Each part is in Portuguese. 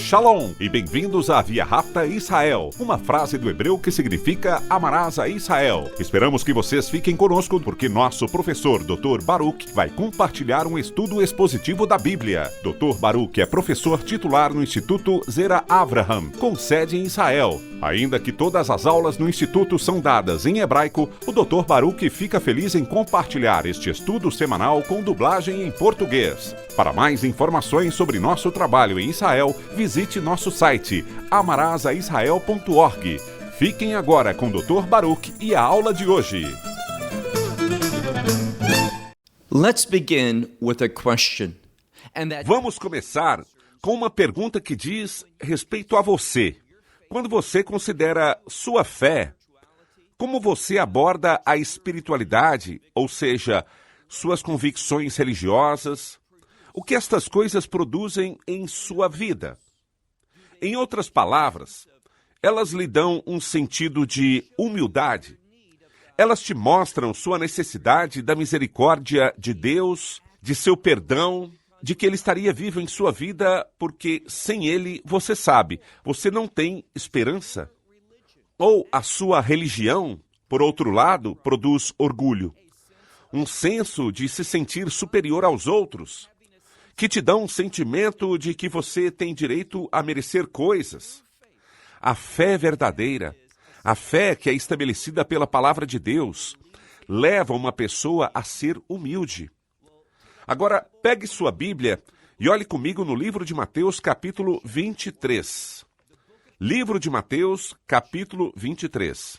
Shalom e bem-vindos à Via Rápida Israel, uma frase do hebreu que significa amarás a Israel. Esperamos que vocês fiquem conosco porque nosso professor Dr. Baruch vai compartilhar um estudo expositivo da Bíblia. Dr. Baruch é professor titular no Instituto Zera Avraham, com sede em Israel. Ainda que todas as aulas no Instituto são dadas em hebraico, o Dr. Baruch fica feliz em compartilhar este estudo semanal com dublagem em português. Para mais informações sobre nosso trabalho em Israel, visite nosso site amarasaisrael.org. Fiquem agora com o Dr. Baruch e a aula de hoje. Let's begin with a question. Vamos começar com uma pergunta que diz respeito a você. Quando você considera sua fé, como você aborda a espiritualidade, ou seja, suas convicções religiosas, o que estas coisas produzem em sua vida? Em outras palavras, elas lhe dão um sentido de humildade. Elas te mostram sua necessidade da misericórdia de Deus, de seu perdão, de que Ele estaria vivo em sua vida, porque sem Ele, você sabe, você não tem esperança. Ou a sua religião, por outro lado, produz orgulho. Um senso de se sentir superior aos outros, que te dão um sentimento de que você tem direito a merecer coisas. A fé verdadeira, a fé que é estabelecida pela palavra de Deus, leva uma pessoa a ser humilde. Agora, pegue sua Bíblia e olhe comigo no livro de Mateus, capítulo 23. Livro de Mateus, capítulo 23.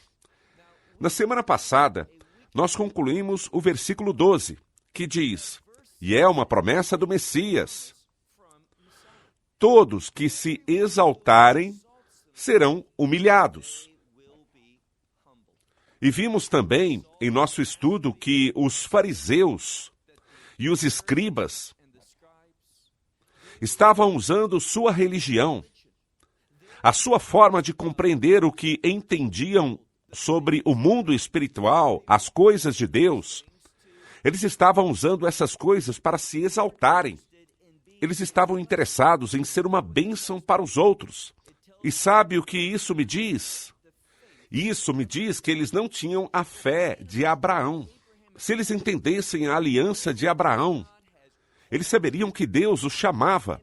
Na semana passada, nós concluímos o versículo 12, que diz, e é uma promessa do Messias: todos que se exaltarem serão humilhados. E vimos também em nosso estudo que os fariseus e os escribas estavam usando sua religião, a sua forma de compreender o que entendiam sobre o mundo espiritual, as coisas de Deus. Eles estavam usando essas coisas para se exaltarem. Eles estavam interessados em ser uma bênção para os outros. E sabe o que isso me diz? Isso me diz que eles não tinham a fé de Abraão. Se eles entendessem a aliança de Abraão, eles saberiam que Deus os chamava,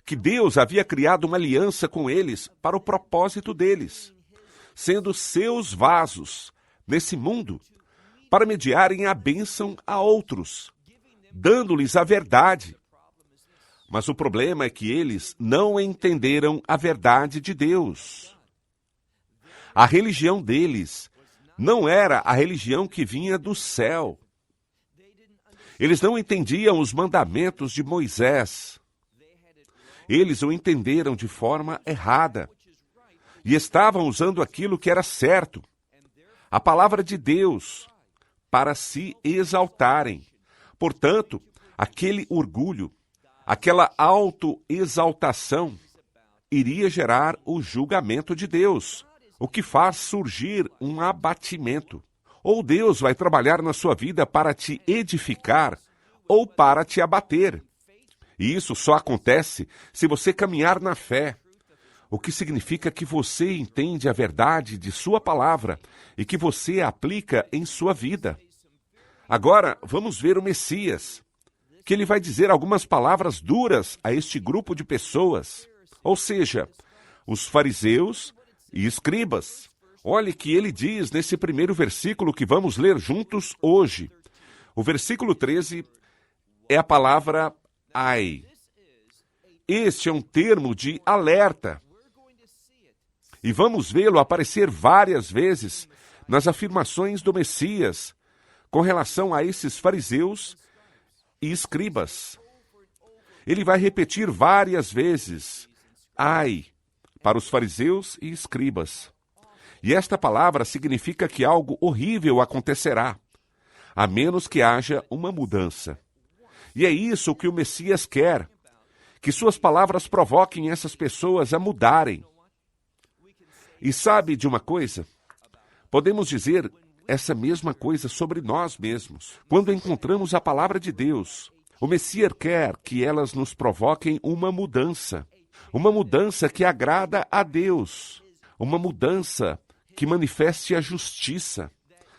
que Deus havia criado uma aliança com eles para o propósito deles, sendo seus vasos nesse mundo para mediarem a bênção a outros, dando-lhes a verdade. Mas o problema é que eles não entenderam a verdade de Deus. A religião deles não era a religião que vinha do céu. Eles não entendiam os mandamentos de Moisés. Eles o entenderam de forma errada. E estavam usando aquilo que era certo, a palavra de Deus, para se exaltarem. Portanto, aquele orgulho, aquela autoexaltação, iria gerar o julgamento de Deus, o que faz surgir um abatimento. Ou Deus vai trabalhar na sua vida para te edificar ou para te abater. E isso só acontece se você caminhar na fé, o que significa que você entende a verdade de sua palavra e que você a aplica em sua vida. Agora, vamos ver o Messias, que ele vai dizer algumas palavras duras a este grupo de pessoas, ou seja, os fariseus e escribas. Olhe que ele diz nesse primeiro versículo que vamos ler juntos hoje. O versículo 13 é a palavra ai. Este é um termo de alerta. E vamos vê-lo aparecer várias vezes nas afirmações do Messias com relação a esses fariseus e escribas. Ele vai repetir várias vezes, ai, para os fariseus e escribas. E esta palavra significa que algo horrível acontecerá, a menos que haja uma mudança. E é isso que o Messias quer, que suas palavras provoquem essas pessoas a mudarem. E sabe de uma coisa? Podemos dizer essa mesma coisa sobre nós mesmos. Quando encontramos a palavra de Deus, o Messias quer que elas nos provoquem uma mudança. Uma mudança que agrada a Deus. Uma mudança que manifeste a justiça,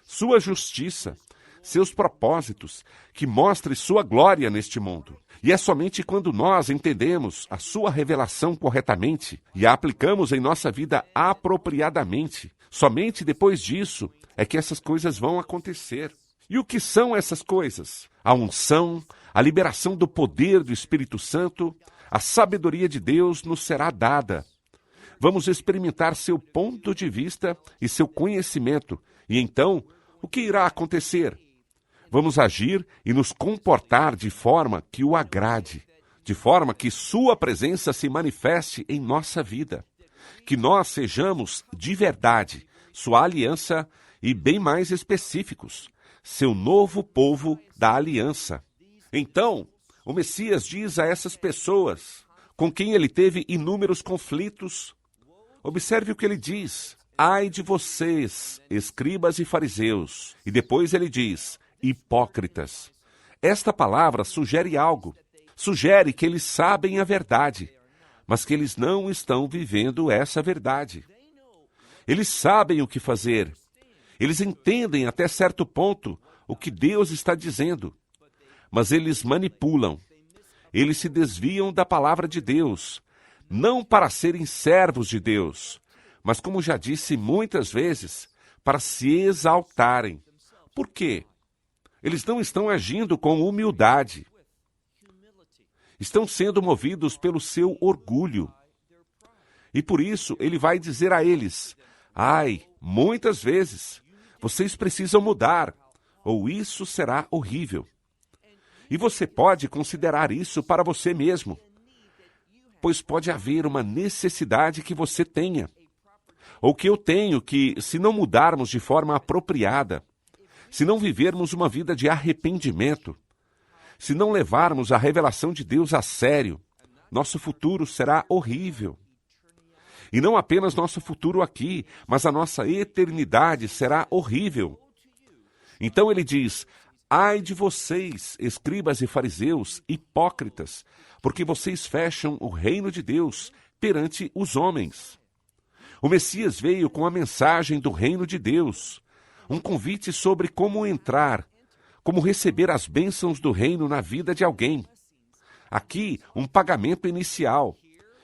sua justiça, seus propósitos, que mostre sua glória neste mundo. E é somente quando nós entendemos a sua revelação corretamente e a aplicamos em nossa vida apropriadamente, somente depois disso é que essas coisas vão acontecer. E o que são essas coisas? A unção, a liberação do poder do Espírito Santo, a sabedoria de Deus nos será dada. Vamos experimentar seu ponto de vista e seu conhecimento. E então, o que irá acontecer? Vamos agir e nos comportar de forma que o agrade, de forma que sua presença se manifeste em nossa vida. Que nós sejamos de verdade sua aliança e bem mais específicos, seu novo povo da aliança. Então, o Messias diz a essas pessoas, com quem ele teve inúmeros conflitos, observe o que ele diz: ai de vocês, escribas e fariseus. E depois ele diz: hipócritas. Esta palavra sugere algo. Sugere que eles sabem a verdade, mas que eles não estão vivendo essa verdade. Eles sabem o que fazer. Eles entendem até certo ponto o que Deus está dizendo, mas eles manipulam. Eles se desviam da palavra de Deus, não para serem servos de Deus, mas, como já disse muitas vezes, para se exaltarem. Por quê? Eles não estão agindo com humildade. Estão sendo movidos pelo seu orgulho. E por isso ele vai dizer a eles: ai, muitas vezes, vocês precisam mudar, ou isso será horrível. E você pode considerar isso para você mesmo, pois pode haver uma necessidade que você tenha, ou que eu tenho, que se não mudarmos de forma apropriada, se não vivermos uma vida de arrependimento, se não levarmos a revelação de Deus a sério, nosso futuro será horrível. E não apenas nosso futuro aqui, mas a nossa eternidade será horrível. Então ele diz: ai de vocês, escribas e fariseus, hipócritas, porque vocês fecham o reino de Deus perante os homens. O Messias veio com a mensagem do reino de Deus, um convite sobre como entrar, como receber as bênçãos do reino na vida de alguém. Aqui, um pagamento inicial,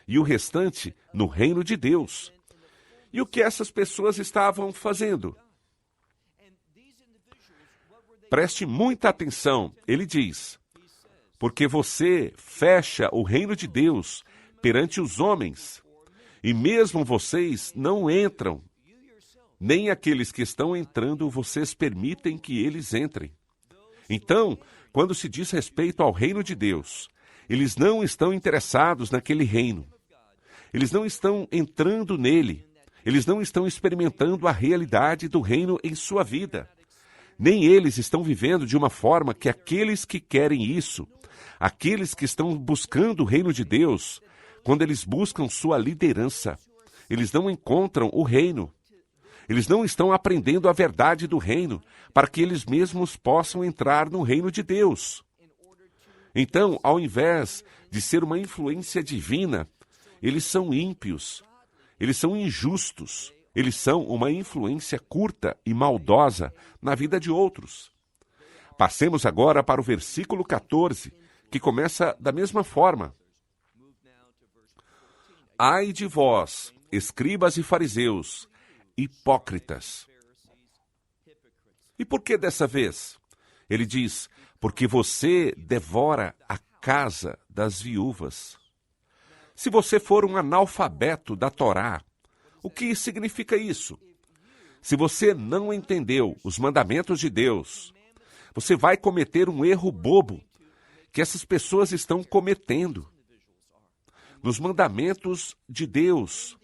e o restante no reino de Deus. E o que essas pessoas estavam fazendo? Preste muita atenção, ele diz: porque você fecha o reino de Deus perante os homens, e mesmo vocês não entram, nem aqueles que estão entrando vocês permitem que eles entrem. Então, quando se diz respeito ao reino de Deus, eles não estão interessados naquele reino. Eles não estão entrando nele. Eles não estão experimentando a realidade do reino em sua vida. Nem eles estão vivendo de uma forma que aqueles que querem isso, aqueles que estão buscando o reino de Deus, quando eles buscam sua liderança, eles não encontram o reino. Eles não estão aprendendo a verdade do reino para que eles mesmos possam entrar no reino de Deus. Então, ao invés de ser uma influência divina, eles são ímpios, eles são injustos, eles são uma influência curta e maldosa na vida de outros. Passemos agora para o versículo 14, que começa da mesma forma. Ai de vós, escribas e fariseus, hipócritas. E por que dessa vez? Ele diz: porque você devora a casa das viúvas. Se você for um analfabeto da Torá, o que significa isso? Se você não entendeu os mandamentos de Deus, você vai cometer um erro bobo que essas pessoas estão cometendo. Nos mandamentos de Deus,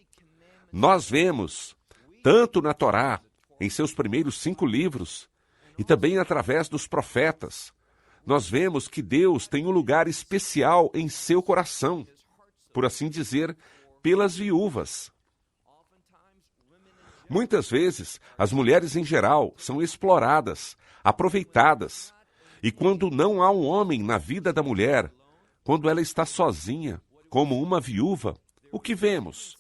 nós vemos, tanto na Torá, em seus primeiros 5 livros, e também através dos profetas, nós vemos que Deus tem um lugar especial em seu coração, por assim dizer, pelas viúvas. Muitas vezes, as mulheres em geral são exploradas, aproveitadas, e quando não há um homem na vida da mulher, quando ela está sozinha, como uma viúva, o que vemos?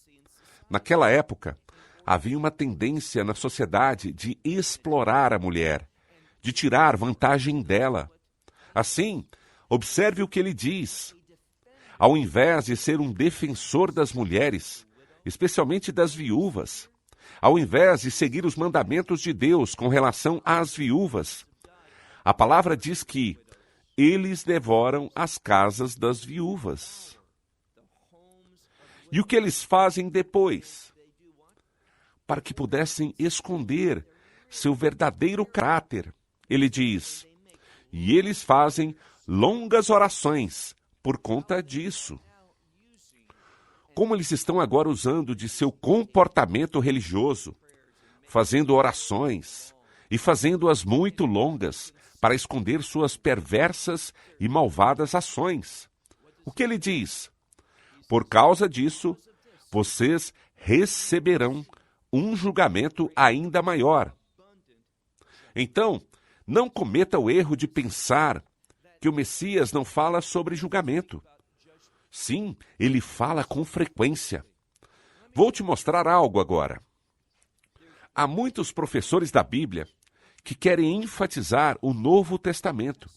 Naquela época, havia uma tendência na sociedade de explorar a mulher, de tirar vantagem dela. Assim, observe o que ele diz. Ao invés de ser um defensor das mulheres, especialmente das viúvas, ao invés de seguir os mandamentos de Deus com relação às viúvas, a palavra diz que eles devoram as casas das viúvas. E o que eles fazem depois? Para que pudessem esconder seu verdadeiro caráter, ele diz, e eles fazem longas orações por conta disso. Como eles estão agora usando de seu comportamento religioso, fazendo orações e fazendo-as muito longas para esconder suas perversas e malvadas ações. O que ele diz? Por causa disso, vocês receberão um julgamento ainda maior. Então, não cometa o erro de pensar que o Messias não fala sobre julgamento. Sim, ele fala com frequência. Vou te mostrar algo agora. Há muitos professores da Bíblia que querem enfatizar o Novo Testamento,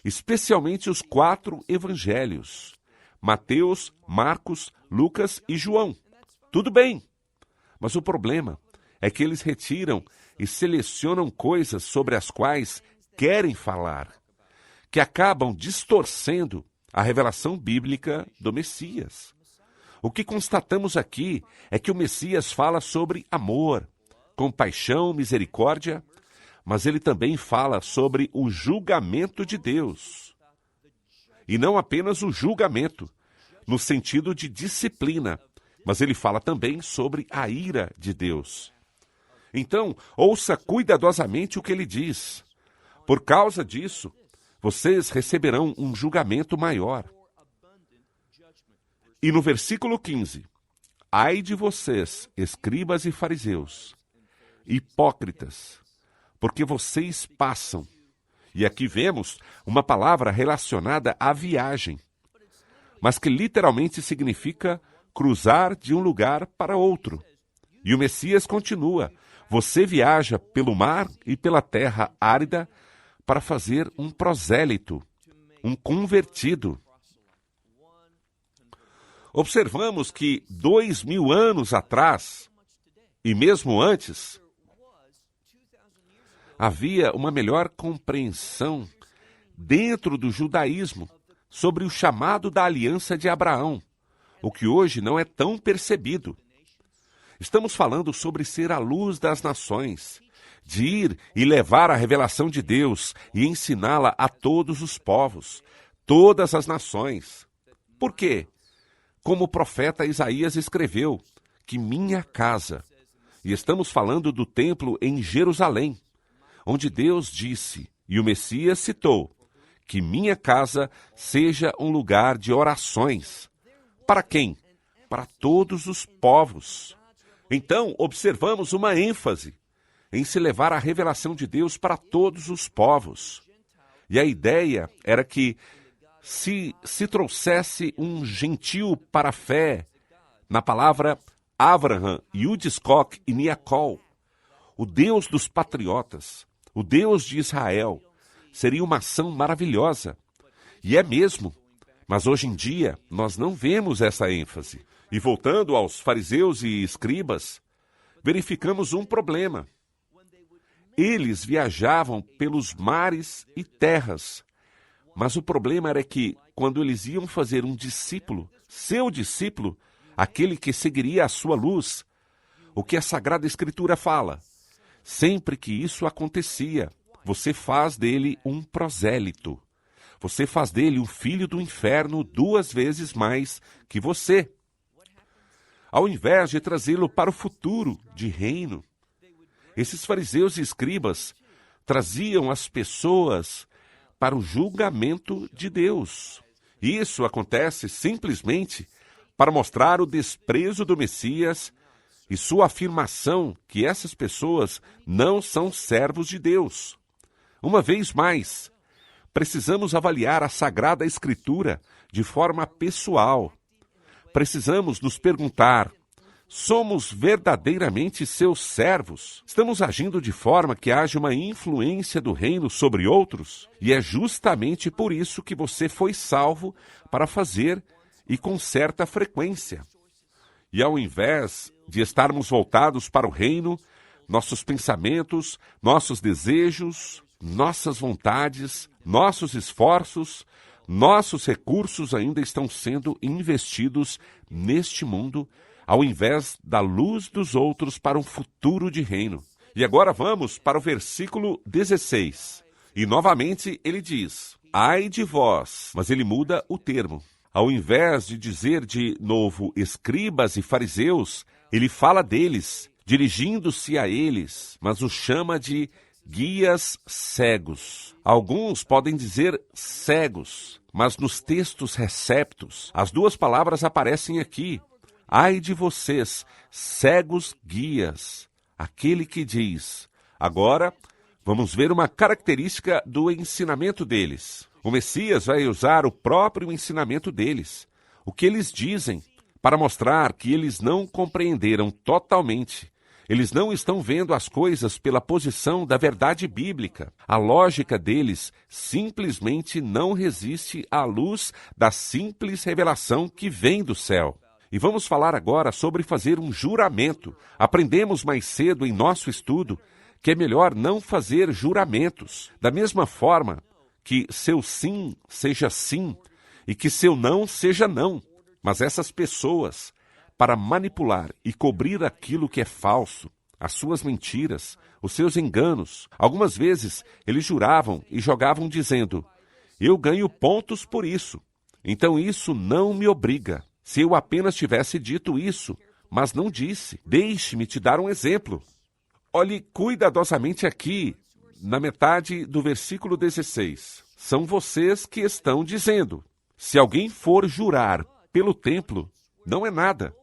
especialmente os 4 evangelhos, Mateus, Marcos, Lucas e João. Tudo bem, mas o problema é que eles retiram e selecionam coisas sobre as quais querem falar, que acabam distorcendo a revelação bíblica do Messias. O que constatamos aqui é que o Messias fala sobre amor, compaixão, misericórdia, mas ele também fala sobre o julgamento de Deus. E não apenas o julgamento, no sentido de disciplina, mas ele fala também sobre a ira de Deus. Então, ouça cuidadosamente o que ele diz. Por causa disso, vocês receberão um julgamento maior. E no versículo 15, ai de vocês, escribas e fariseus, hipócritas, porque vocês passam. E aqui vemos uma palavra relacionada à viagem, mas que literalmente significa cruzar de um lugar para outro. E o Messias continua, você viaja pelo mar e pela terra árida para fazer um prosélito, um convertido. Observamos que 2000 anos atrás, e mesmo antes, havia uma melhor compreensão dentro do judaísmo sobre o chamado da aliança de Abraão, o que hoje não é tão percebido. Estamos falando sobre ser a luz das nações, de ir e levar a revelação de Deus e ensiná-la a todos os povos, todas as nações. Por quê? Como o profeta Isaías escreveu, que minha casa, e estamos falando do templo em Jerusalém, onde Deus disse, e o Messias citou, que minha casa seja um lugar de orações. Para quem? Para todos os povos. Então, observamos uma ênfase em se levar a revelação de Deus para todos os povos. E a ideia era que se trouxesse um gentio para a fé, na palavra Avraham, Yitzhak e Yaakov, o Deus dos patriotas, o Deus de Israel, seria uma ação maravilhosa. E é mesmo, mas hoje em dia nós não vemos essa ênfase. E voltando aos fariseus e escribas, verificamos um problema. Eles viajavam pelos mares e terras, mas o problema era que, quando eles iam fazer um discípulo, seu discípulo, aquele que seguiria a sua luz, o que a Sagrada Escritura fala? Sempre que isso acontecia, você faz dele um prosélito. Você faz dele um filho do inferno 2 vezes mais que você. Ao invés de trazê-lo para o futuro de reino, esses fariseus e escribas traziam as pessoas para o julgamento de Deus. Isso acontece simplesmente para mostrar o desprezo do Messias e sua afirmação que essas pessoas não são servos de Deus. Uma vez mais, Precisamos avaliar a Sagrada Escritura de forma pessoal. Precisamos nos perguntar: somos verdadeiramente seus servos? Estamos agindo de forma que haja uma influência do reino sobre outros? E é justamente por isso que você foi salvo, para fazer e com certa frequência. E ao invés de estarmos voltados para o reino, nossos pensamentos, nossos desejos, nossas vontades, nossos esforços, nossos recursos ainda estão sendo investidos neste mundo, ao invés da luz dos outros para um futuro de reino. E agora vamos para o versículo 16. E novamente ele diz: ai de vós, mas ele muda o termo. Ao invés de dizer de novo escribas e fariseus, ele fala deles, dirigindo-se a eles, mas os chama de guias cegos. Alguns podem dizer cegos, mas nos textos receptos, as duas palavras aparecem aqui. Ai de vocês, cegos guias, aquele que diz. Agora, vamos ver uma característica do ensinamento deles. O Messias vai usar o próprio ensinamento deles, o que eles dizem, para mostrar que eles não compreenderam totalmente. Eles não estão vendo as coisas pela posição da verdade bíblica. A lógica deles simplesmente não resiste à luz da simples revelação que vem do céu. E vamos falar agora sobre fazer um juramento. Aprendemos mais cedo em nosso estudo que é melhor não fazer juramentos. Da mesma forma que seu sim seja sim e que seu não seja não. Mas essas pessoas, para manipular e cobrir aquilo que é falso, as suas mentiras, os seus enganos, algumas vezes eles juravam e jogavam dizendo: eu ganho pontos por isso, então isso não me obriga. Se eu apenas tivesse dito isso, mas não disse, deixe-me te dar um exemplo. Olhe cuidadosamente aqui, na metade do versículo 16. São vocês que estão dizendo: se alguém for jurar pelo templo, não é nada.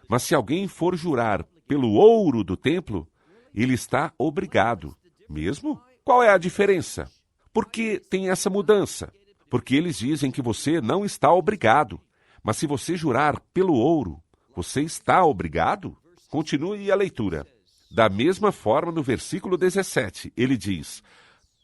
Mas se alguém for jurar pelo ouro do templo, ele está obrigado. Mesmo? Qual é a diferença? Por que tem essa mudança? Porque eles dizem que você não está obrigado. Mas se você jurar pelo ouro, você está obrigado? Continue a leitura. Da mesma forma, no versículo 17, ele diz: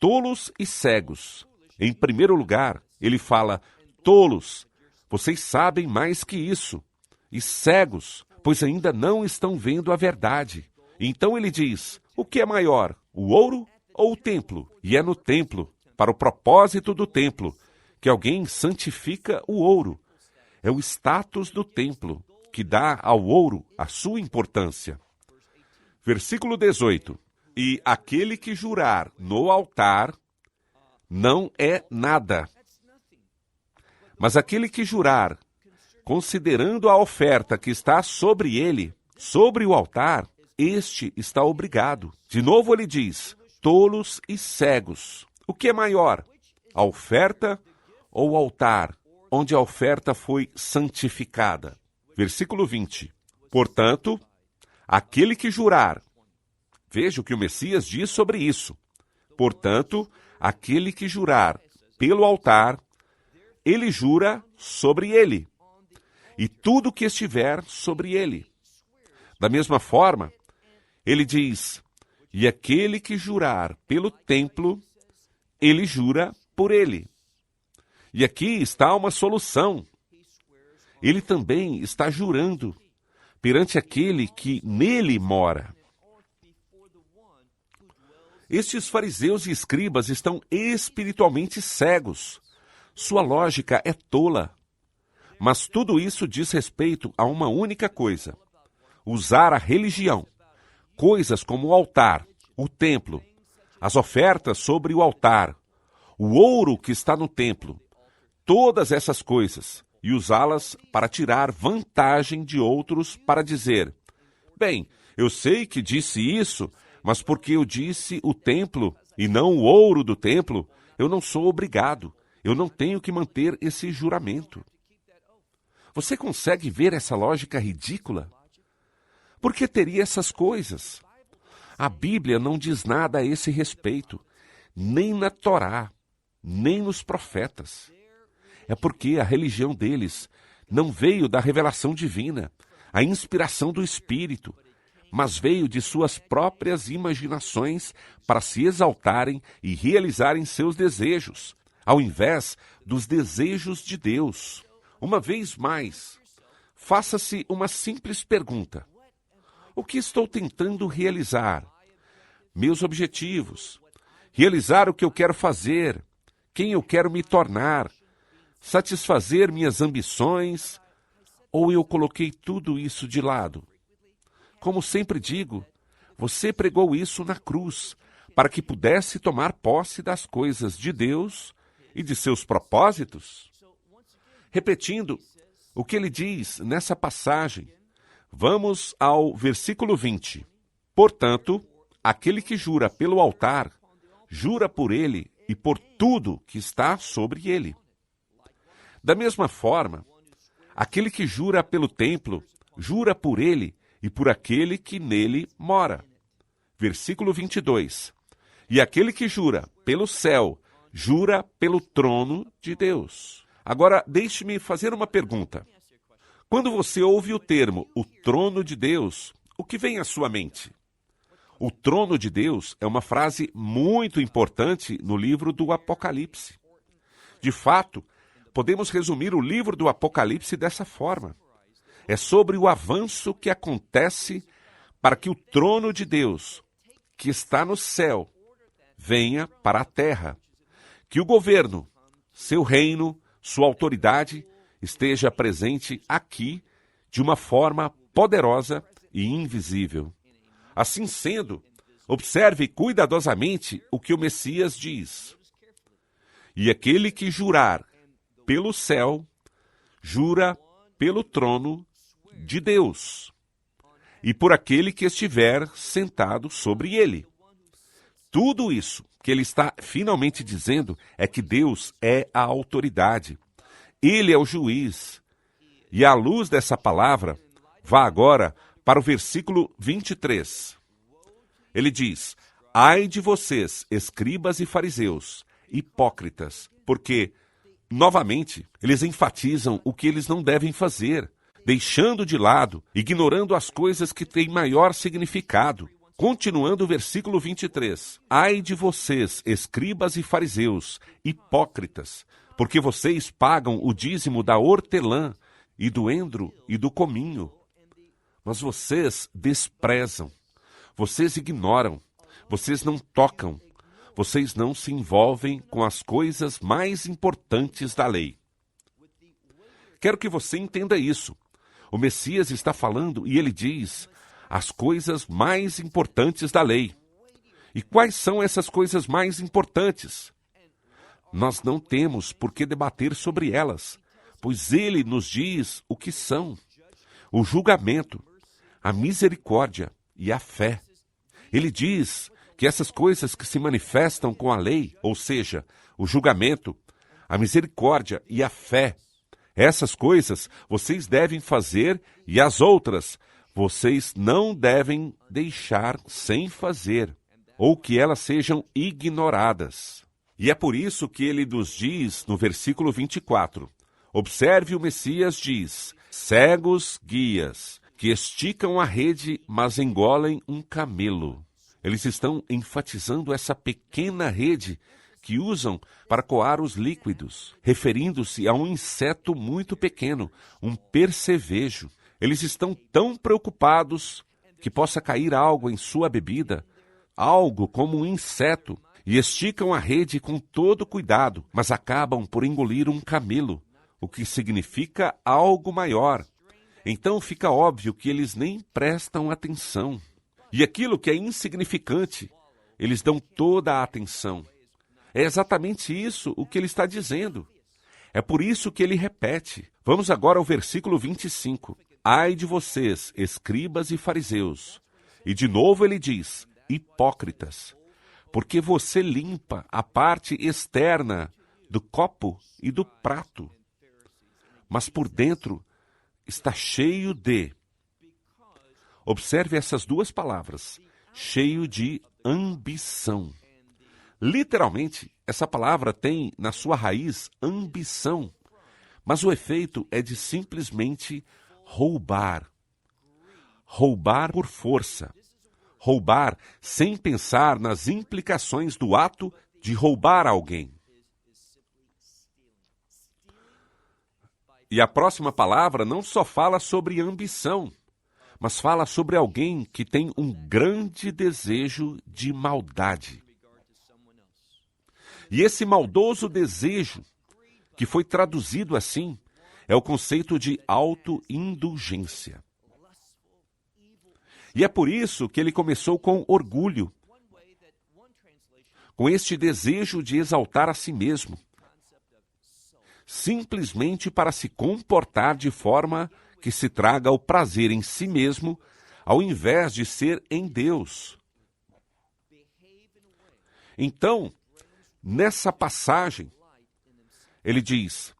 tolos e cegos. Em primeiro lugar, ele fala: tolos, vocês sabem mais que isso. E cegos, pois ainda não estão vendo a verdade. Então ele diz: o que é maior, o ouro ou o templo? E é no templo, para o propósito do templo, que alguém santifica o ouro. É o status do templo que dá ao ouro a sua importância. Versículo 18. E aquele que jurar no altar não é nada. Mas aquele que jurar, considerando a oferta que está sobre ele, sobre o altar, este está obrigado. De novo ele diz: tolos e cegos. O que é maior, a oferta ou o altar, onde a oferta foi santificada? Versículo 20. Portanto, aquele que jurar, veja o que o Messias diz sobre isso. Portanto, aquele que jurar pelo altar, ele jura sobre ele, e tudo que estiver sobre ele. Da mesma forma, ele diz: e aquele que jurar pelo templo, ele jura por ele. E aqui está uma solução. Ele também está jurando perante aquele que nele mora. Estes fariseus e escribas estão espiritualmente cegos. Sua lógica é tola. Mas tudo isso diz respeito a uma única coisa: usar a religião, coisas como o altar, o templo, as ofertas sobre o altar, o ouro que está no templo, todas essas coisas, e usá-las para tirar vantagem de outros, para dizer: bem, eu sei que disse isso, mas porque eu disse o templo e não o ouro do templo, eu não sou obrigado, eu não tenho que manter esse juramento. Você consegue ver essa lógica ridícula? Por que teria essas coisas? A Bíblia não diz nada a esse respeito, nem na Torá. nem nos profetas. É porque a religião deles não veio da revelação divina, a inspiração do Espírito, mas veio de suas próprias imaginações para se exaltarem e realizarem seus desejos, ao invés dos desejos de Deus. Uma vez mais, faça-se uma simples pergunta: o que estou tentando realizar? Meus objetivos, realizar o que eu quero fazer, quem eu quero me tornar, satisfazer minhas ambições, ou eu coloquei tudo isso de lado? Como sempre digo, você pregou isso na cruz, para que pudesse tomar posse das coisas de Deus e de seus propósitos. Repetindo o que ele diz nessa passagem, vamos ao versículo 20. Portanto, aquele que jura pelo altar, jura por ele e por tudo que está sobre ele. Da mesma forma, aquele que jura pelo templo, jura por ele e por aquele que nele mora. Versículo 22. E aquele que jura pelo céu, jura pelo trono de Deus. Agora, deixe-me fazer uma pergunta. Quando você ouve o termo, o trono de Deus, o que vem à sua mente? O trono de Deus é uma frase muito importante no livro do Apocalipse. De fato, podemos resumir o livro do Apocalipse dessa forma. É sobre o avanço que acontece para que o trono de Deus, que está no céu, venha para a terra. Que o governo, seu reino, sua autoridade esteja presente aqui de uma forma poderosa e invisível. Assim sendo, observe cuidadosamente o que o Messias diz. E aquele que jurar pelo céu, jura pelo trono de Deus, e por aquele que estiver sentado sobre ele. Tudo isso que ele está finalmente dizendo é que Deus é a autoridade. Ele é o juiz. E à luz dessa palavra, vá agora para o versículo 23. Ele diz: ai de vocês, escribas e fariseus, hipócritas, porque, novamente, eles enfatizam o que eles não devem fazer, deixando de lado, ignorando as coisas que têm maior significado. Continuando o versículo 23. Ai de vocês, escribas e fariseus, hipócritas, porque vocês pagam o dízimo da hortelã, e do endro e do cominho. Mas vocês desprezam, vocês ignoram, vocês não tocam, vocês não se envolvem com as coisas mais importantes da lei. Quero que você entenda isso. O Messias está falando e ele diz as coisas mais importantes da lei. E quais são essas coisas mais importantes? Nós não temos por que debater sobre elas, pois ele nos diz o que são: o julgamento, a misericórdia e a fé. Ele diz que essas coisas que se manifestam com a lei, ou seja, o julgamento, a misericórdia e a fé, essas coisas vocês devem fazer e as outras vocês não devem deixar sem fazer, ou que elas sejam ignoradas. E é por isso que ele nos diz no versículo 24, observe, o Messias diz: cegos guias, que esticam a rede, mas engolem um camelo. Eles estão enfatizando essa pequena rede que usam para coar os líquidos, referindo-se a um inseto muito pequeno, um percevejo. Eles estão tão preocupados que possa cair algo em sua bebida, algo como um inseto, e esticam a rede com todo cuidado, mas acabam por engolir um camelo, o que significa algo maior. Então fica óbvio que eles nem prestam atenção. E aquilo que é insignificante, eles dão toda a atenção. É exatamente isso o que ele está dizendo. É por isso que ele repete. Vamos agora ao versículo 25. Ai de vocês, escribas e fariseus. E de novo ele diz: hipócritas, porque você limpa a parte externa do copo e do prato, mas por dentro está cheio de... Observe essas duas palavras, cheio de ambição. Literalmente, essa palavra tem na sua raiz ambição, mas o efeito é de simplesmente roubar. Roubar por força. Roubar sem pensar nas implicações do ato de roubar alguém. E a próxima palavra não só fala sobre ambição, mas fala sobre alguém que tem um grande desejo de maldade. E esse maldoso desejo, que foi traduzido assim, é o conceito de autoindulgência. E é por isso que ele começou com orgulho, com este desejo de exaltar a si mesmo, simplesmente para se comportar de forma que se traga o prazer em si mesmo, ao invés de ser em Deus. Então, nessa passagem, ele diz: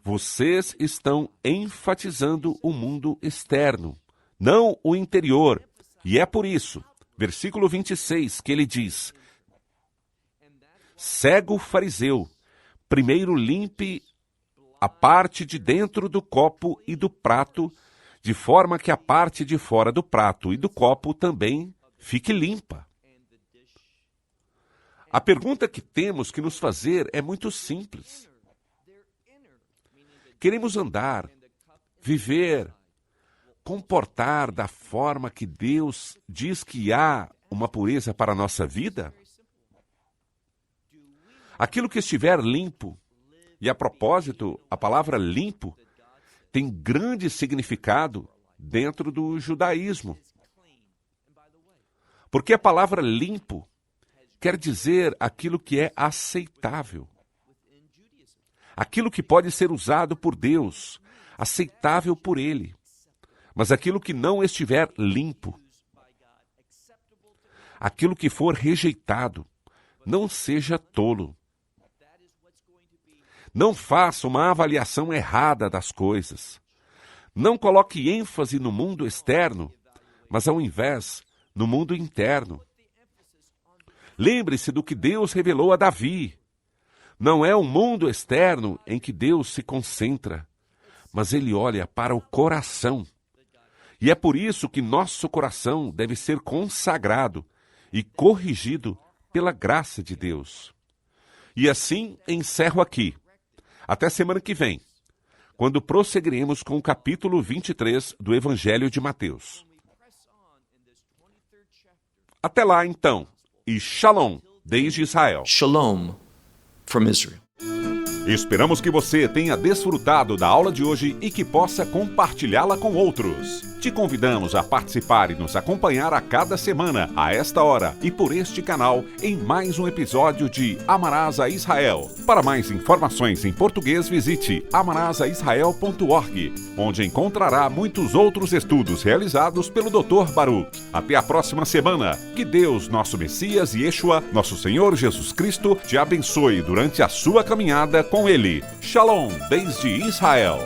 vocês estão enfatizando o mundo externo, não o interior. E é por isso, versículo 26, que ele diz: cego fariseu, primeiro limpe a parte de dentro do copo e do prato, de forma que a parte de fora do prato e do copo também fique limpa. A pergunta que temos que nos fazer é muito simples. Queremos andar, viver, comportar da forma que Deus diz que há uma pureza para a nossa vida? Aquilo que estiver limpo, e a propósito, a palavra limpo tem grande significado dentro do judaísmo. Porque a palavra limpo quer dizer aquilo que é aceitável. Aquilo que pode ser usado por Deus, aceitável por Ele. Mas aquilo que não estiver limpo, aquilo que for rejeitado, não seja tolo. Não faça uma avaliação errada das coisas. Não coloque ênfase no mundo externo, mas ao invés, no mundo interno. Lembre-se do que Deus revelou a Davi. Não é o mundo externo em que Deus se concentra, mas Ele olha para o coração. E é por isso que nosso coração deve ser consagrado e corrigido pela graça de Deus. E assim encerro aqui. Até semana que vem, quando prosseguiremos com o capítulo 23 do Evangelho de Mateus. Até lá, então, e Shalom, desde Israel. Shalom from Israel. Esperamos que você tenha desfrutado da aula de hoje e que possa compartilhá-la com outros. Te convidamos a participar e nos acompanhar a cada semana, a esta hora e por este canal, em mais um episódio de Amarás a Israel. Para mais informações em português, visite amarasaisrael.org, onde encontrará muitos outros estudos realizados pelo Dr. Baruch. Até a próxima semana. Que Deus, nosso Messias e Yeshua, nosso Senhor Jesus Cristo, te abençoe durante a sua caminhada com Ele. Shalom, desde Israel.